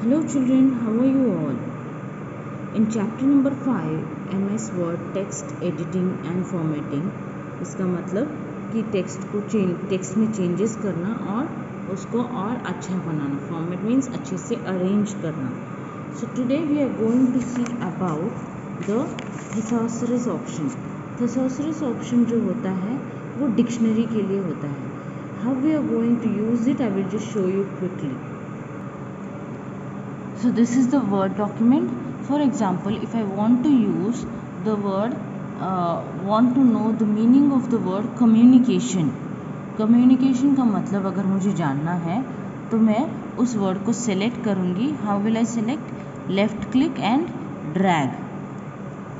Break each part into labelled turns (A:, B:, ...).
A: Hello children, how are you all? In chapter number 5 MS Word text editing and formatting, इसका मतलब कि text में changes करना और उसको और अच्छा बनाना. फॉर्मेट मीन्स अच्छे से अरेंज करना. So today we are going to see about the thesaurus option. thesaurus option जो होता है वो डिक्शनरी के लिए होता है. How we are going to use it, I will just show you quickly. So this is the word document. For example, if I want to use the word, want to know the meaning of the word communication. Communication का मतलब अगर मुझे जानना है तो मैं उस word को सेलेक्ट करूँगी. How will I select? Left click and drag.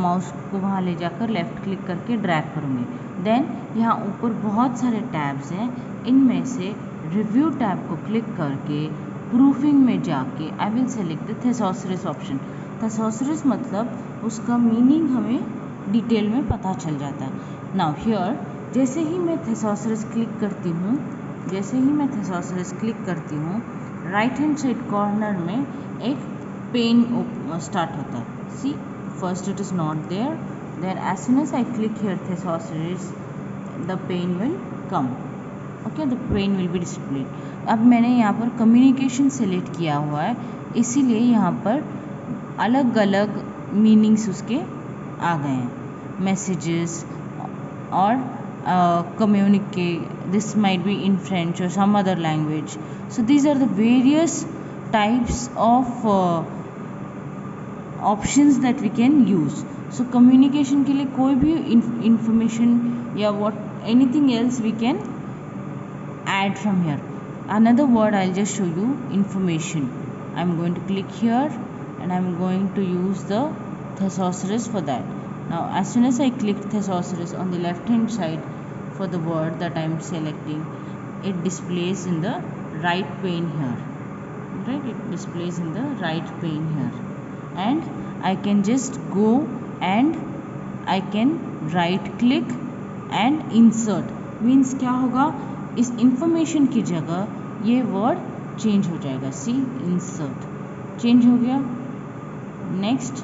A: Mouse को वहाँ ले जाकर लेफ़्ट क्लिक करके ड्रैग करूँगी. देन यहाँ ऊपर बहुत सारे टैब्स हैं. इनमें से रिव्यू टैब को क्लिक करके प्रूफिंग में जाके आई will select the thesaurus option. thesaurus मतलब उसका मीनिंग हमें डिटेल में पता चल जाता है. नाउ हियर जैसे ही मैं thesaurus क्लिक करती हूँ राइट हैंड साइड कॉर्नर में एक पेन स्टार्ट होता है. See first it is not there, then as soon as I click here thesaurus the pen will come. Okay, the pen will be displayed. अब मैंने यहाँ पर कम्युनिकेशन सेलेक्ट किया हुआ है, इसीलिए यहाँ पर अलग अलग मीनिंग्स उसके आ गए हैं. मैसेजेस और communicate, this might be in French और some other language. So these are the various types of options that we can use. So communication के लिए कोई भी इंफॉर्मेशन या what anything else we can add from here. Another word I'll just show you, information. I'm going to click here and I'm going to use the thesaurus for that. Now as soon as I click thesaurus on the left hand side for the word that I'm selecting, it displays in the right pane here. Right, it displays in the right pane here, and I can just go and I can right click and insert. Means क्या होगा, इस information की जगह ये word change हो जाएगा. सी insert change हो गया. Next,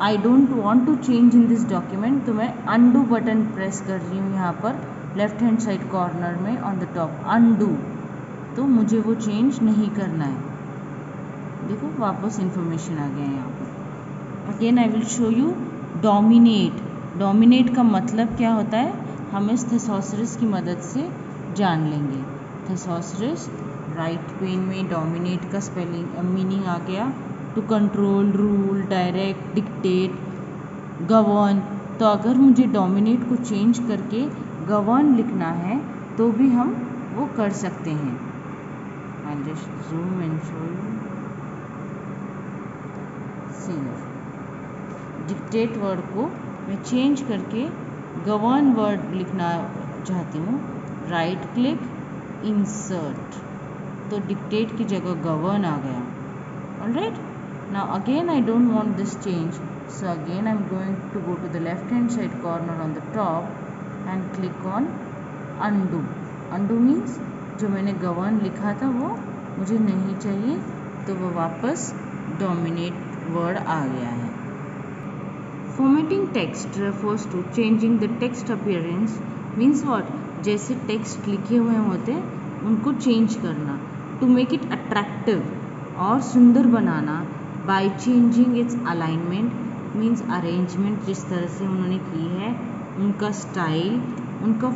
A: I don't want to change in this document, तो मैं अनडू बटन प्रेस कर रही हूँ यहाँ पर लेफ्ट हैंड साइड कॉर्नर में ऑन द टॉप, अनडू. तो मुझे वो चेंज नहीं करना है. देखो वापस इंफॉर्मेशन आ गया है यहाँ पर. Again I will show you dominate. Dominate का मतलब क्या होता है हम इस thesaurus की मदद से जान लेंगे. thesaurus राइट पेन में डोमिनेट का स्पेलिंग मीनिंग आ गया. To control, rule, direct, dictate, govern. तो अगर मुझे डोमिनेट को चेंज करके गवर्न लिखना है तो भी हम वो कर सकते हैं. I just zoom and show you. See dictate word को मैं चेंज करके गवर्न वर्ड लिखना चाहती हूँ. राइट क्लिक, इंसर्ट, तो डिक्टेट की जगह गवर्न आ गया. Alright, now again I don't want this change, so again I am going to go to the left hand side corner on the top and click on undo. Undo means जो मैंने govern लिखा था वो मुझे नहीं चाहिए, तो वो वापस डोमिनेट वर्ड आ गया है. Formatting text refers to changing the text appearance. Means what, जैसे टेक्स्ट लिखे हुए होते हैं उनको चेंज करना. टू मेक इट अट्रैक्टिव और सुंदर बनाना. By changing its alignment means arrangement, जिस तरह से उन्होंने की है, उनका स्टाइल, उनका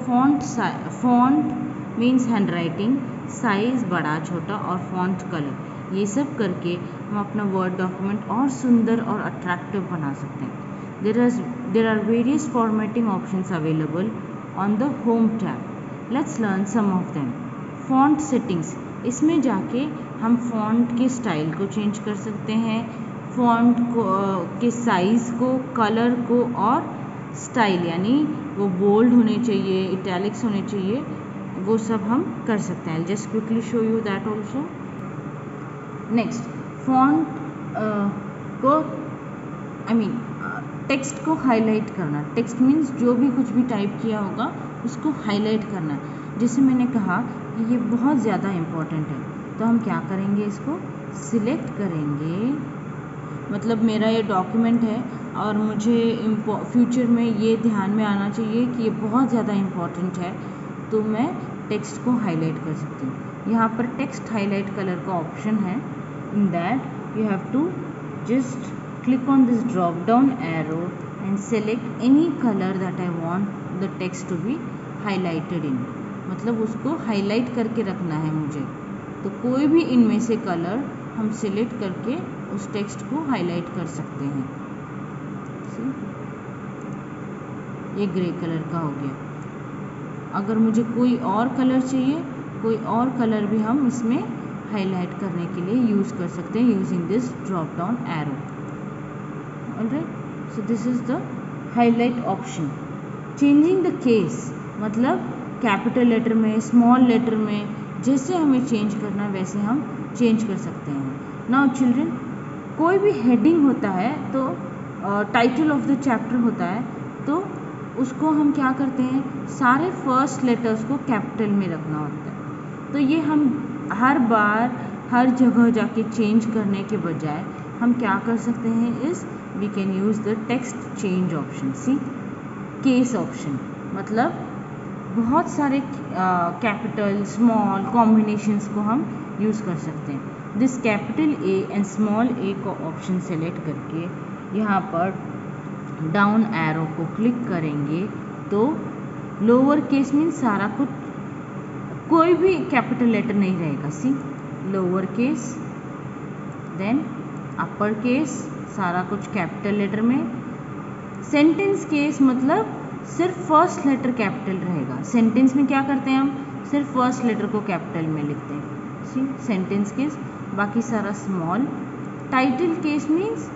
A: font means handwriting, size बड़ा छोटा और फॉन्ट कलर. ये सब करके हम अपना वर्ड डॉक्यूमेंट और सुंदर और अट्रैक्टिव बना सकते हैं. There are various formatting options available on the home tab. Let's learn some of them. Font settings. इसमें जाके हम फॉन्ट के स्टाइल को चेंज कर सकते हैं, फॉन्ट को के साइज़ को, कलर को और स्टाइल, यानी वो बोल्ड होने चाहिए, इटैलिक्स होने चाहिए, वो सब हम कर सकते हैं. Just quickly show you that also. Next, font को टेक्स्ट को हाईलाइट करना. टेक्स्ट मीन्स जो भी कुछ भी टाइप किया होगा उसको हाईलाइट करना. जैसे मैंने कहा कि ये बहुत ज़्यादा इम्पॉर्टेंट है, तो तो हम क्या करेंगे, इसको सिलेक्ट करेंगे। मतलब मेरा ये डॉक्यूमेंट है और मुझे फ्यूचर में ये ध्यान में आना चाहिए कि ये बहुत ज़्यादा इम्पॉर्टेंट है, तो मैं टेक्स्ट को हाईलाइट कर सकती हूँ। यहाँ पर टेक्स्ट हाईलाइट कलर का ऑप्शन है। In that you have to just click on this drop down arrow and select any color that I want the text to be highlighted in। मतलब उसको हाईलाइट करके रखना है मुझे, तो कोई भी इनमें से कलर हम सिलेक्ट करके उस टेक्स्ट को हाईलाइट कर सकते हैं। ये ग्रे कलर का हो गया। अगर मुझे कोई और कलर चाहिए, कोई और कलर भी हम इसमें हाईलाइट करने के लिए यूज़ कर सकते हैं using this drop down arrow. Alright, so this is the highlight option. Changing the case मतलब कैपिटल लेटर में, स्मॉल लेटर में, जैसे हमें चेंज करना वैसे हम चेंज कर सकते हैं। नाउ चिल्ड्रन, कोई भी हेडिंग होता है तो टाइटल ऑफ द चैप्टर होता है, तो उसको हम क्या करते हैं, सारे फर्स्ट लेटर्स को कैपिटल में रखना होता है। तो ये हम हर बार हर जगह जाके चेंज करने के बजाय हम क्या कर सकते हैं, इस we can use the text change option. See, case option मतलब बहुत सारे कैपिटल स्मॉल कॉम्बिनेशंस को हम यूज़ कर सकते हैं। This capital A and small A को ऑप्शन सेलेक्ट करके यहाँ पर डाउन एरो को क्लिक करेंगे तो लोअर केस मीन्स सारा कुछ, कोई भी कैपिटल लेटर नहीं रहेगा। See, lower case, then upper case, सारा कुछ कैपिटल लेटर में। सेंटेंस केस मतलब सिर्फ फर्स्ट लेटर कैपिटल रहेगा। सेंटेंस में क्या करते हैं, हम सिर्फ फर्स्ट लेटर को कैपिटल में लिखते हैं। सी, सेंटेंस केस, बाकी सारा small. Title case means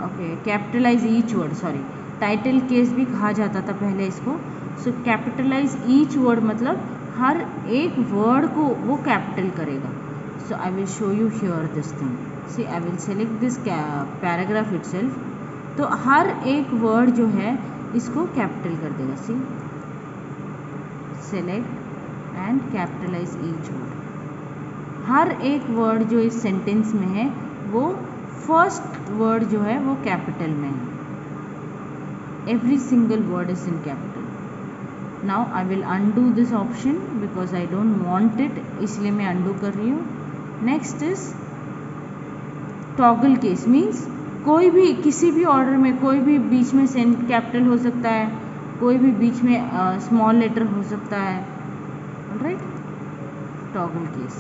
A: okay capitalize each word, sorry title case भी कहा जाता था पहले इसको। सो कैपिटलाइज ईच वर्ड मतलब हर एक वर्ड को वो कैपिटल करेगा। So I will show you here this thing. See, I will select this paragraph itself, तो हर एक वर्ड जो है इसको कैपिटल कर देगा। See, select and capitalize each word. हर एक वर्ड जो इस सेंटेंस में है वो फर्स्ट वर्ड जो है वो कैपिटल में है। Every single word is in capital. Now I will undo this option because I don't want it, इसलिए मैं अनडू कर रही हूँ। Next is toggle case means कोई भी किसी भी ऑर्डर में कोई भी बीच में कैपिटल हो सकता है, कोई भी बीच में स्मॉल लेटर हो सकता है। Alright, toggle case.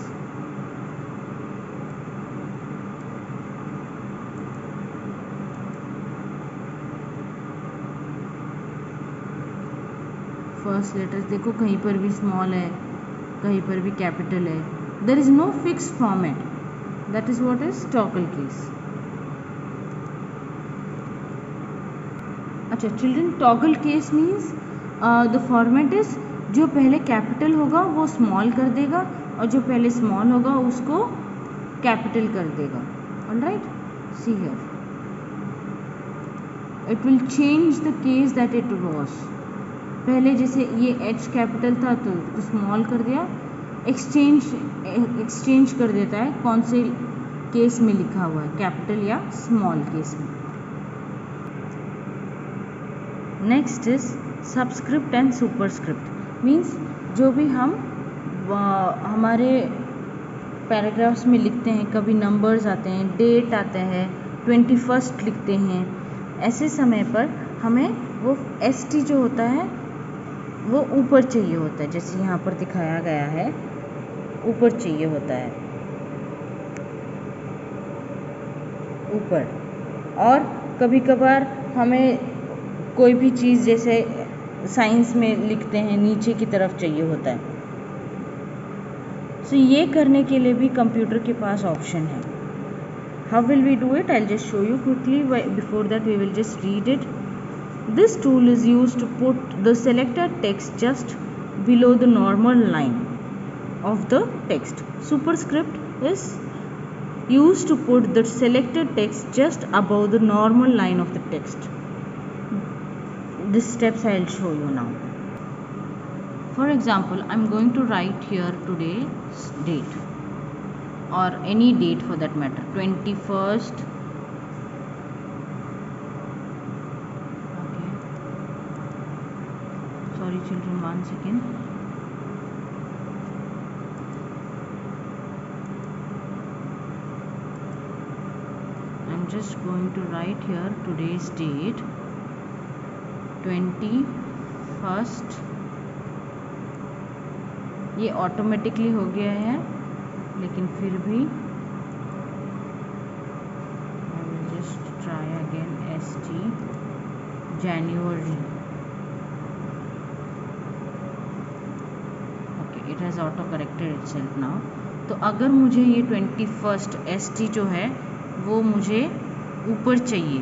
A: First letter देखो कहीं पर भी स्मॉल है, कहीं पर भी कैपिटल है। There is no fixed format, that is what is toggle case. अच्छा children, toggle case means the format is जो पहले कैपिटल होगा वो स्मॉल कर देगा और जो पहले स्मॉल होगा उसको कैपिटल कर देगा। Alright, see here it will change the case that it was. पहले जैसे ये एच कैपिटल था तो स्मॉल कर दिया, एक्सचेंज कर देता है कौन से केस में लिखा हुआ है, कैपिटल या स्मॉल केस में। Next is subscript and superscript means जो भी हम हमारे पैराग्राफ्स में लिखते हैं, कभी नंबर्स आते हैं, डेट आता है, 21 लिखते हैं, ऐसे समय पर हमें वो ST जो होता है वो ऊपर चाहिए होता है, जैसे यहाँ पर दिखाया गया है ऊपर चाहिए होता है, ऊपर। और कभी कभार हमें कोई भी चीज़ जैसे साइंस में लिखते हैं नीचे की तरफ चाहिए होता है। सो ये करने के लिए भी कंप्यूटर के पास ऑप्शन है। How will we do it, I will just show you quickly, before that we will just read it. This tool is used to put the selected text just below the normal line of the text. Superscript is used to put the selected text just above the normal line of the text. These steps I will show you now. For example, I am going to write here today's date. or any date for that matter. 21st. Okay, sorry children, 1 second. I'm just going to write here today's date, 21st. ये automatically हो गया है, लेकिन फिर भी I will just try again. ST January. Okay, it has auto corrected itself now. तो अगर मुझे ये 21st ST जो है वो मुझे ऊपर चाहिए,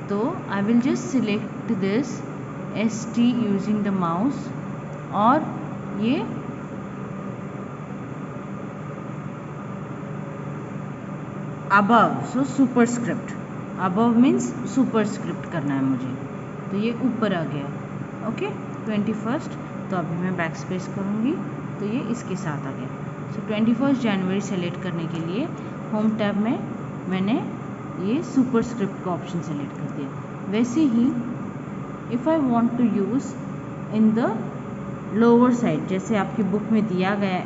A: तो I will just select this ST using the mouse, और ये above, so superscript. above means superscript करना है मुझे, तो ये ऊपर आ गया. Okay, 21st. तो अभी मैं बैक स्पेस करूँगी तो ये इसके साथ आ गया. सो 21st जनवरी सेलेक्ट करने के लिए होम टैब में मैंने ये सुपरस्क्रिप्ट का ऑप्शन सेलेक्ट कर दिया. वैसे ही if I want to use in the lower side, जैसे आपकी बुक में दिया गया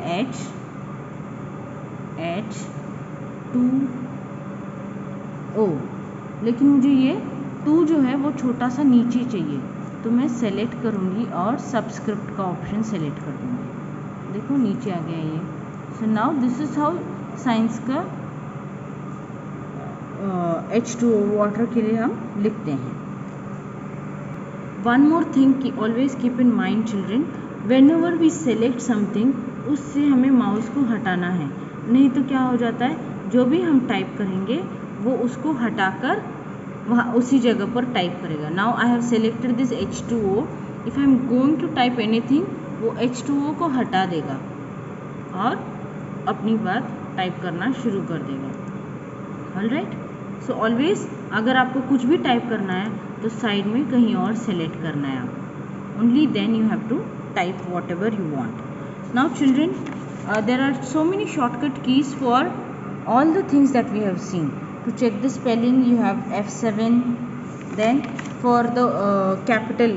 A: H2O, लेकिन मुझे ये 2 जो है वो छोटा सा नीचे चाहिए, तो मैं सेलेक्ट करूँगी और सबस्क्रिप्ट का ऑप्शन सेलेक्ट कर दूँगी. देखो नीचे आ गया ये. So now this is how science का H2O वाटर के लिए हम लिखते हैं. वन मोर थिंग की always keep in mind children, whenever we select something, उससे हमें माउस को हटाना है, नहीं तो क्या हो जाता है, जो भी हम टाइप करेंगे वो उसको हटाकर वहाँ उसी जगह पर टाइप करेगा. Now I have selected this H2O. If I am going to type anything, वो H2O को हटा देगा और अपनी बात टाइप करना शुरू कर देगा. ऑलराइट. सो ऑलवेज अगर आपको कुछ भी टाइप करना है तो साइड में कहीं और सेलेक्ट करना है आप. Only then you have to type whatever you want. Now children, there are so many shortcut keys for all the things that we have seen. To check the spelling you have F7. Then for the capital,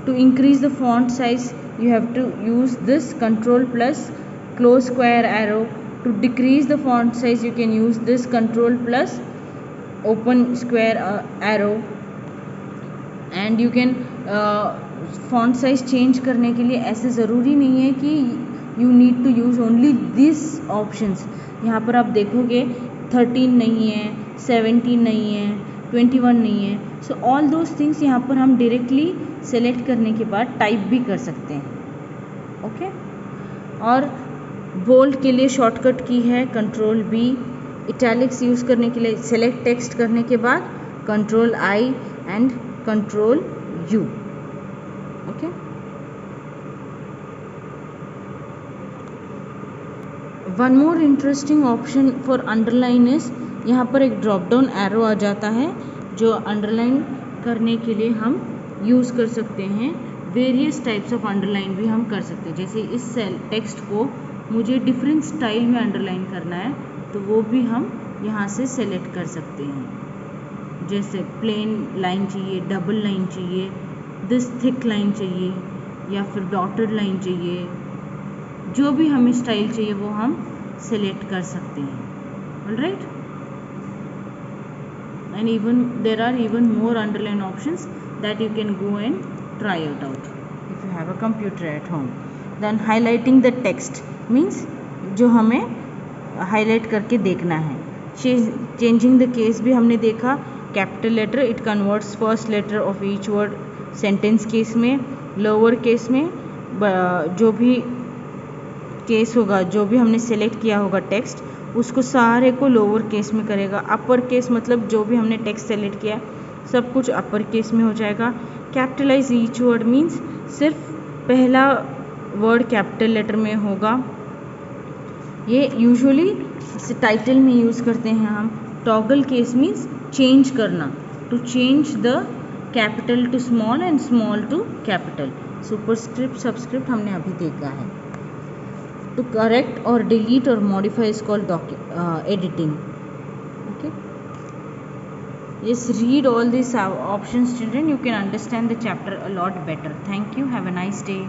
A: to increase the font size you have to use this Control plus close square arrow. To decrease the font size you can use this Control plus open square arrow. And you can font size change करने के लिए ऐसे ज़रूरी नहीं है कि you need to use only these options. यहाँ पर आप देखोगे 13 नहीं है, 17 नहीं है, 21 नहीं है. सो ऑल दोज थिंग्स यहाँ पर हम डायरेक्टली सेलेक्ट करने के बाद टाइप भी कर सकते हैं. ओके. और बोल्ड के लिए शॉर्टकट की है Control B. इटैलिक्स यूज़ करने के लिए सेलेक्ट टेक्स्ट करने के बाद Control I and Control U. Okay. One more interesting option for underline is, यहाँ पर एक ड्रॉप डाउन एरो आ जाता है जो अंडरलाइन करने के लिए हम यूज़ कर सकते हैं. वेरियस टाइप्स ऑफ अंडरलाइन भी हम कर सकते हैं. जैसे इस सेल टेक्स्ट को मुझे डिफरेंट स्टाइल में अंडरलाइन करना है तो वो भी हम यहाँ से सेलेक्ट कर सकते हैं. जैसे प्लेन लाइन चाहिए, डबल लाइन चाहिए, दिस थिक लाइन चाहिए, या फिर डॉटेड लाइन चाहिए, जो भी हमें स्टाइल चाहिए वो हम सेलेक्ट कर सकते हैं. Alright. And even there are even more underline options that you can go and try it out if you have a computer at home. Then highlighting the text means जो हमें highlight करके देखना है. Changing the case भी हमने देखा. Capital letter it converts first letter of each word. Sentence case में, lower case में जो भी केस होगा, जो भी हमने सेलेक्ट किया होगा टेक्स्ट, उसको सारे को लोअर केस में करेगा. अपर केस मतलब जो भी हमने टेक्स्ट सेलेक्ट किया सब कुछ अपर केस में हो जाएगा. कैपिटलाइज ईच वर्ड मीन्स सिर्फ पहला वर्ड कैपिटल लेटर में होगा. ये यूजुअली टाइटल में यूज़ करते हैं हम. टॉगल केस मीन्स चेंज करना, to change the capital to small and small to capital. Superscript, subscript हमने अभी देखा है. To correct or delete or modify is called editing. Okay. Yes, read all these options, children. You can understand the chapter a lot better. Thank you. Have a nice day.